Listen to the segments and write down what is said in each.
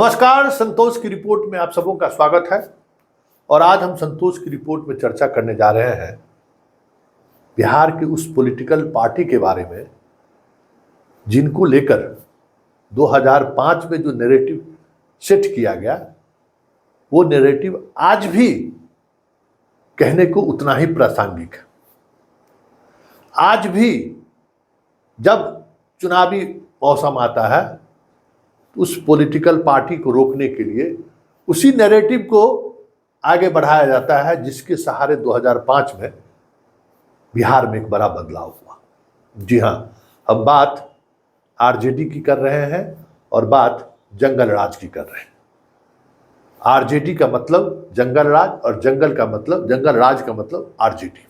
नमस्कार, संतोष की रिपोर्ट में आप सबों का स्वागत है। और आज हम संतोष की रिपोर्ट में चर्चा करने जा रहे हैं बिहार की उस पॉलिटिकल पार्टी के बारे में जिनको लेकर 2005 में जो नैरेटिव सेट किया गया, वो नैरेटिव आज भी कहने को उतना ही प्रासंगिक है। आज भी जब चुनावी मौसम आता है, उस पॉलिटिकल पार्टी को रोकने के लिए उसी नैरेटिव को आगे बढ़ाया जाता है जिसके सहारे 2005 में बिहार में एक बड़ा बदलाव हुआ। जी हाँ, हम बात आरजेडी की कर रहे हैं और बात जंगल राज की कर रहे हैं। आरजेडी का मतलब जंगल राज और जंगल राज का मतलब आरजेडी।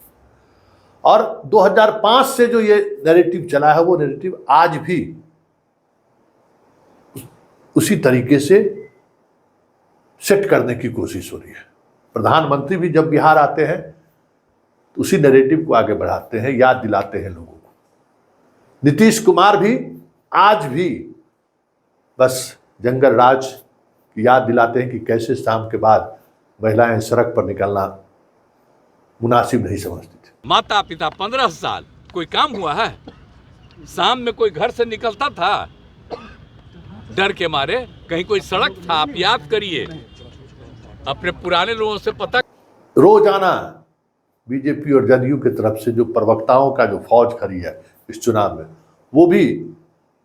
और 2005 से जो ये नैरेटिव चला है, वो नैरेटिव आज भी उसी तरीके से सेट करने की कोशिश हो रही है। प्रधानमंत्री भी जब बिहार आते हैं तो उसी नैरेटिव को आगे बढ़ाते हैं, याद दिलाते हैं लोगों को। नीतीश कुमार भी आज भी बस जंगल राज की याद दिलाते हैं कि कैसे शाम के बाद महिलाएं सड़क पर निकलना मुनासिब नहीं समझती थी। माता पिता 15 साल कोई काम हुआ है? शाम में कोई घर से निकलता था डर के मारे? कहीं कोई सड़क था? आप याद करिए अपने पुराने लोगों से पता। रोजाना बीजेपी और जदयू की तरफ से जो प्रवक्ताओं का जो फौज खड़ी है इस चुनाव में, वो भी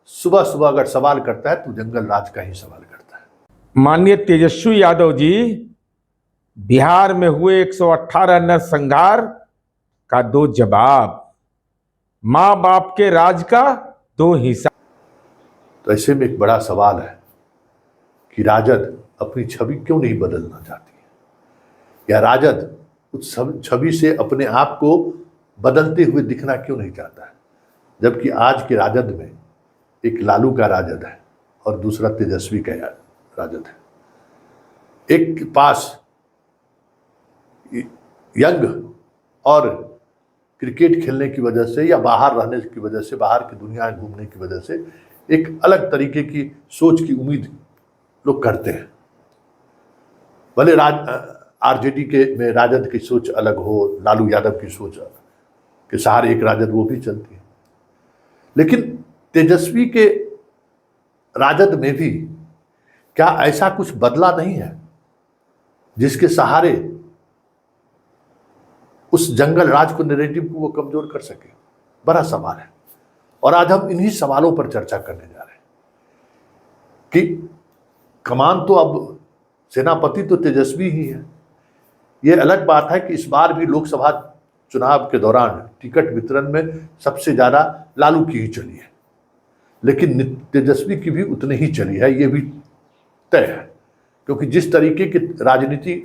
सुबह सुबह अगर सवाल करता है तो जंगल राज का ही सवाल करता है। माननीय तेजस्वी यादव जी, बिहार में हुए 118 नरसंहार का दो जवाब, माँ बाप के राज का दो हिस्सा। तो ऐसे में एक बड़ा सवाल है कि राजद अपनी छवि क्यों नहीं बदलना चाहती है, या राजद उस छवि से अपने आप को बदलते हुए दिखना क्यों नहीं चाहता है। जबकि आज के राजद में एक लालू का राजद है और दूसरा तेजस्वी का राजद है। एक के पास यंग और क्रिकेट खेलने की वजह से या बाहर रहने की वजह से, बाहर की दुनिया में घूमने की वजह से एक अलग तरीके की सोच की उम्मीद लोग करते हैं। भले आरजेडी के में राजद की सोच अलग हो, लालू यादव की सोच के सहारे एक राजद वो भी चलती है, लेकिन तेजस्वी के राजद में भी क्या ऐसा कुछ बदला नहीं है जिसके सहारे उस जंगल राज को, नैरेटिव को वो कमजोर कर सके? बड़ा सवाल है। और आज हम इन्हीं सवालों पर चर्चा करने जा रहे हैं कि कमान तो अब सेनापति तो तेजस्वी ही है। ये अलग बात है कि इस बार भी लोकसभा चुनाव के दौरान टिकट वितरण में सबसे ज्यादा लालू की ही चली है, लेकिन तेजस्वी की भी उतनी ही चली है, ये भी तय है। क्योंकि जिस तरीके की राजनीति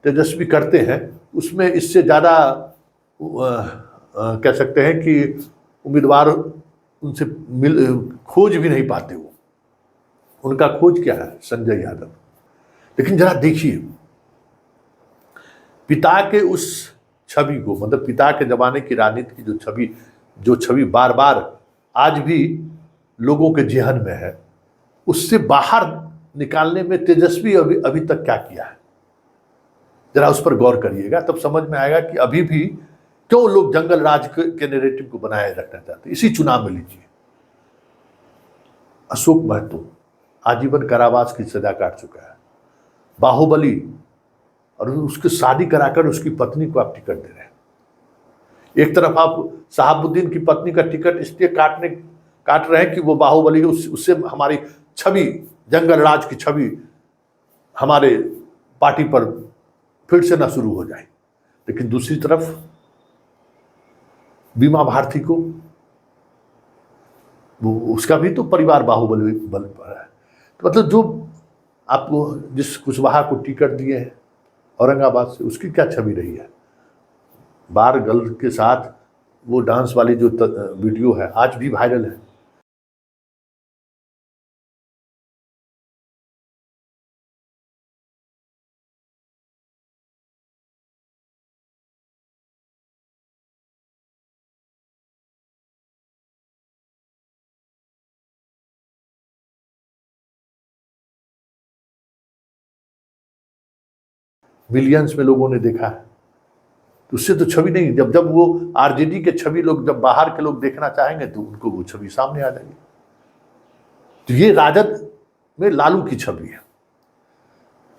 तेजस्वी करते हैं उसमें इससे ज्यादा कह सकते हैं कि उम्मीदवार उनसे खोज भी नहीं पाते। वो उनका खोज क्या है? संजय यादव। लेकिन जरा देखिए, पिता के उस छवि को, मतलब पिता के जमाने की राजनीति की जो छवि बार बार आज भी लोगों के जेहन में है, उससे बाहर निकालने में तेजस्वी अभी तक क्या किया है? जरा उस पर गौर करिएगा, तब समझ में आएगा कि अभी भी क्यों लोग जंगल राज के नैरेटिव को बनाए रखना चाहते हैं। इसी चुनाव में लीजिए, अशोक महतो आजीवन कारावास की सजा काट चुका है। बाहुबली, और उसकी शादी कराकर उसकी पत्नी को आप टिकट दे रहे हैं। एक तरफ आप शहाबुद्दीन की पत्नी का टिकट इसलिए काट रहे हैं कि वो बाहुबली, उससे हमारी छवि, जंगल राज की छवि हमारे पार्टी पर फिर से ना शुरू हो जाए। लेकिन दूसरी तरफ बीमा भारती को, वो उसका भी तो परिवार बाहुबली बल पर है। तो मतलब जो आपको जिस कुशवाहा को टिकट दिए हैं औरंगाबाद से, उसकी क्या छवि रही है? बार गर्ल के साथ वो डांस वाली जो वीडियो है आज भी वायरल है। मिलियंस में लोगों ने देखा है। तो उससे तो छवि नहीं, जब जब वो आरजेडी के छवि लोग, जब बाहर के लोग देखना चाहेंगे तो उनको वो छवि सामने आ जाएगी। तो ये राजद में लालू की छवि है।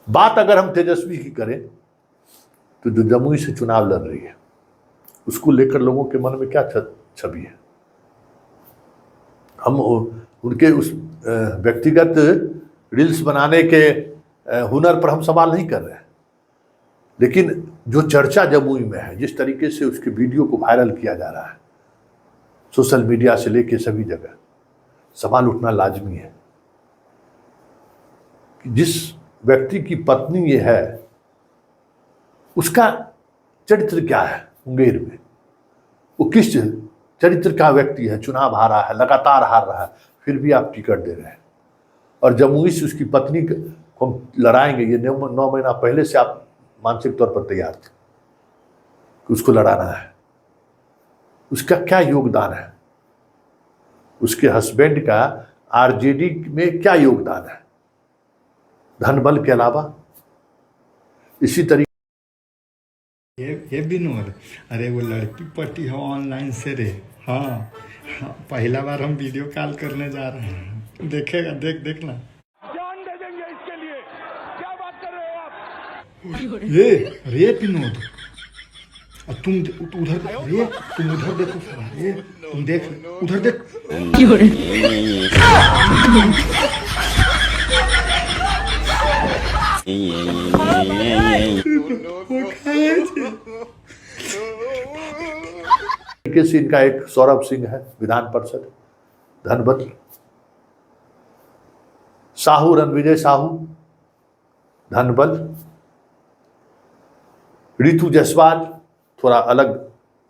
बात अगर हम तेजस्वी की करें तो जो जमुई से चुनाव लड़ रही है उसको लेकर लोगों के मन में क्या छवि है? हम उनके उस व्यक्तिगत रील्स बनाने के हुनर पर हम सवाल नहीं कर रहे हैं, लेकिन जो चर्चा जमुई में है, जिस तरीके से उसके वीडियो को वायरल किया जा रहा है सोशल मीडिया से लेके सभी जगह, सवाल उठना लाजमी है कि जिस व्यक्ति की पत्नी ये है उसका चरित्र क्या है मुंगेर में, वो किस चरित्र का व्यक्ति है, चुनाव हारा है, लगातार हार रहा है, फिर भी आप टिकट दे रहे हैं। और जमुई से उसकी पत्नी को हम लड़ाएंगे, ये 9 महीना पहले से आप मानसिक तौर पर तैयार थे कि उसको लड़ाना है। उसका क्या योगदान है? उसके हस्बैंड का आरजेडी में क्या योगदान है धन बल के अलावा? इसी तरीके ये विनोद, अरे वो लड़की पटी है ऑनलाइन से रे। हाँ, पहला बार हम वीडियो कॉल करने जा रहे हैं, देखेगा, देखना। जान दे देंगे इसके लिए, क्या बात कर रहे हो आप? ये विनोद, तुम उधर, अरे तुम उधर देखो, अरे तुम देख, उधर देख। तरीके से इनका एक सौरभ सिंह है विधान परिषद धनबल, साहू रणविजय साहू धनबल, रितु जायसवाल थोड़ा अलग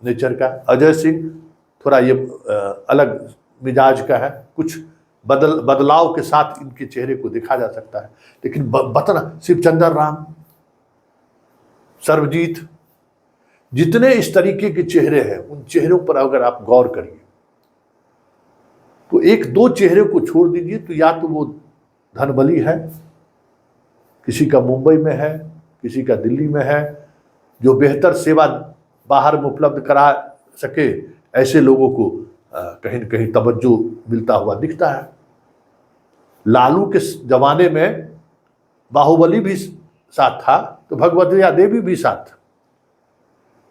नेचर का, अजय सिंह थोड़ा ये अलग मिजाज का है, कुछ बदलाव के साथ इनके चेहरे को देखा जा सकता है। लेकिन बतना शिवचंद्र राम, सर्वजीत, जितने इस तरीके के चेहरे हैं उन चेहरों पर अगर आप गौर करिए तो एक दो चेहरे को छोड़ दीजिए तो या तो वो धनबली है, किसी का मुंबई में है, किसी का दिल्ली में है, जो बेहतर सेवा बाहर में उपलब्ध करा सके, ऐसे लोगों को कहीं न कहीं तवज्जो मिलता हुआ दिखता है। लालू के जमाने में बाहुबली भी साथ था तो भगवतिया देवी भी साथ था।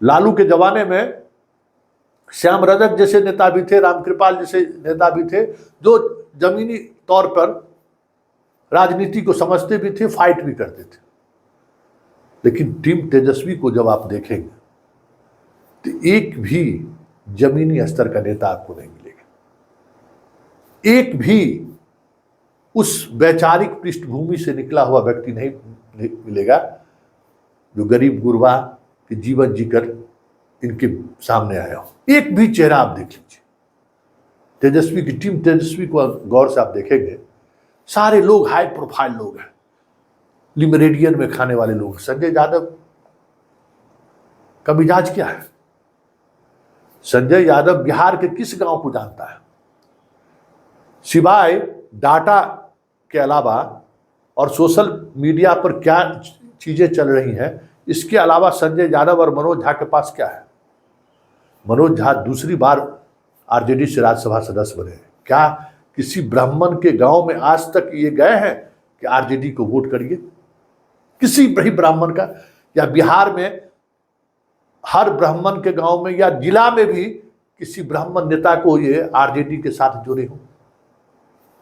लालू के जमाने में श्याम रजक जैसे नेता भी थे, रामकृपाल जैसे नेता भी थे, जो जमीनी तौर पर राजनीति को समझते भी थे, फाइट भी करते थे। लेकिन टीम तेजस्वी को जब आप देखेंगे तो एक भी जमीनी स्तर का नेता आपको नहीं मिलेगा, एक भी उस वैचारिक पृष्ठभूमि से निकला हुआ व्यक्ति नहीं मिलेगा जो गरीब गुरबा के जीवन जीकर इनके सामने आया हो। एक भी चेहरा आप देख लीजिए, तेजस्वी की टीम तेजस्वी को गौर से आप देखेंगे, सारे लोग हाई प्रोफाइल लोग हैं, लिमरेडियन में खाने वाले लोग। संजय यादव का मिजाज क्या है? संजय यादव बिहार के किस गांव को जानता है? सिवाय डाटा के अलावा और सोशल मीडिया पर क्या चीजें चल रही हैं, इसके अलावा संजय यादव और मनोज झा के पास क्या है? मनोज झा दूसरी बार आरजेडी से राज्यसभा सदस्य बने। क्या किसी ब्राह्मण के गांव में आज तक ये गए हैं कि आरजेडी को वोट करिए? किसी भी ब्राह्मण का, या बिहार में हर ब्राह्मण के गांव में या जिला में भी किसी ब्राह्मण नेता को ये आरजेडी के साथ जुड़े हो?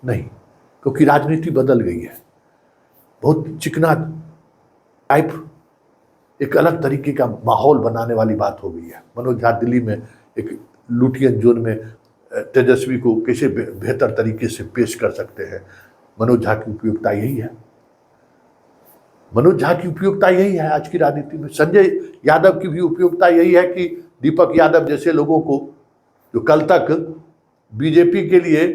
नहीं, क्योंकि राजनीति बदल गई है, बहुत चिकना टाइप, एक अलग तरीके का माहौल बनाने वाली बात हो गई है। मनोज झा दिल्ली में एक लुटियन जोन में तेजस्वी को कैसे बेहतर तरीके से पेश कर सकते हैं, मनोज झा की उपयोगिता यही है। मनोज झा की उपयोगिता यही है आज की राजनीति में। संजय यादव की भी उपयोगिता यही है कि दीपक यादव जैसे लोगों को, जो कल तक बीजेपी के लिए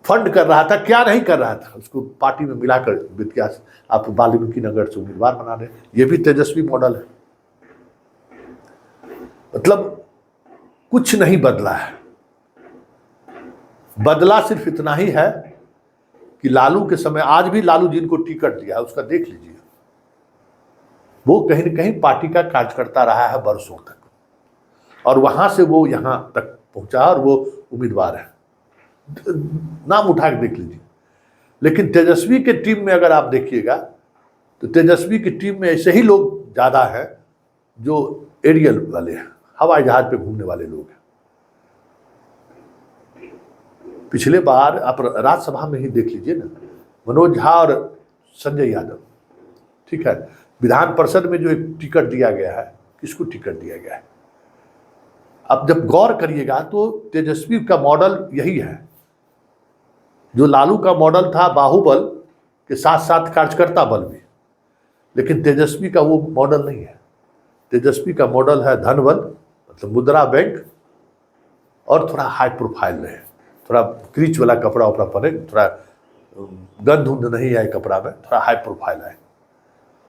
फंड कर रहा था, क्या नहीं कर रहा था, उसको पार्टी में मिलाकर विद्यास आप वाल्मीकि नगर से उम्मीदवार बना रहे, ये भी तेजस्वी मॉडल है। मतलब कुछ नहीं बदला है, बदला सिर्फ इतना ही है कि लालू के समय, आज भी लालू जिनको टिकट दिया है उसका देख लीजिए, वो कहीं न कहीं पार्टी का कार्यकर्ता रहा है वर्षों तक, और वहां से वो यहाँ तक पहुंचा और वो उम्मीदवार है। नाम उठा के देख लीजिए। लेकिन तेजस्वी के टीम में अगर आप देखिएगा तो तेजस्वी की टीम में ऐसे ही लोग ज़्यादा हैं जो एरियल वाले हैं, हवाई जहाज पे घूमने वाले लोग हैं। पिछले बार आप राज्यसभा में ही देख लीजिए ना, मनोज झा और संजय यादव, ठीक है, विधान परिषद में जो एक टिकट दिया गया है, किसको टिकट दिया गया है? अब जब गौर करिएगा तो तेजस्वी का मॉडल यही है। जो लालू का मॉडल था बाहुबल के साथ साथ कार्यकर्ता बल भी, लेकिन तेजस्वी का वो मॉडल नहीं है। तेजस्वी का मॉडल है धन बल, मतलब मुद्रा बैंक, और थोड़ा हाई प्रोफाइल रहे, थोड़ा क्रीच वाला कपड़ा उपड़ा पहने, थोड़ा गंध उंध नहीं आए कपड़ा में, थोड़ा हाई प्रोफाइल आए।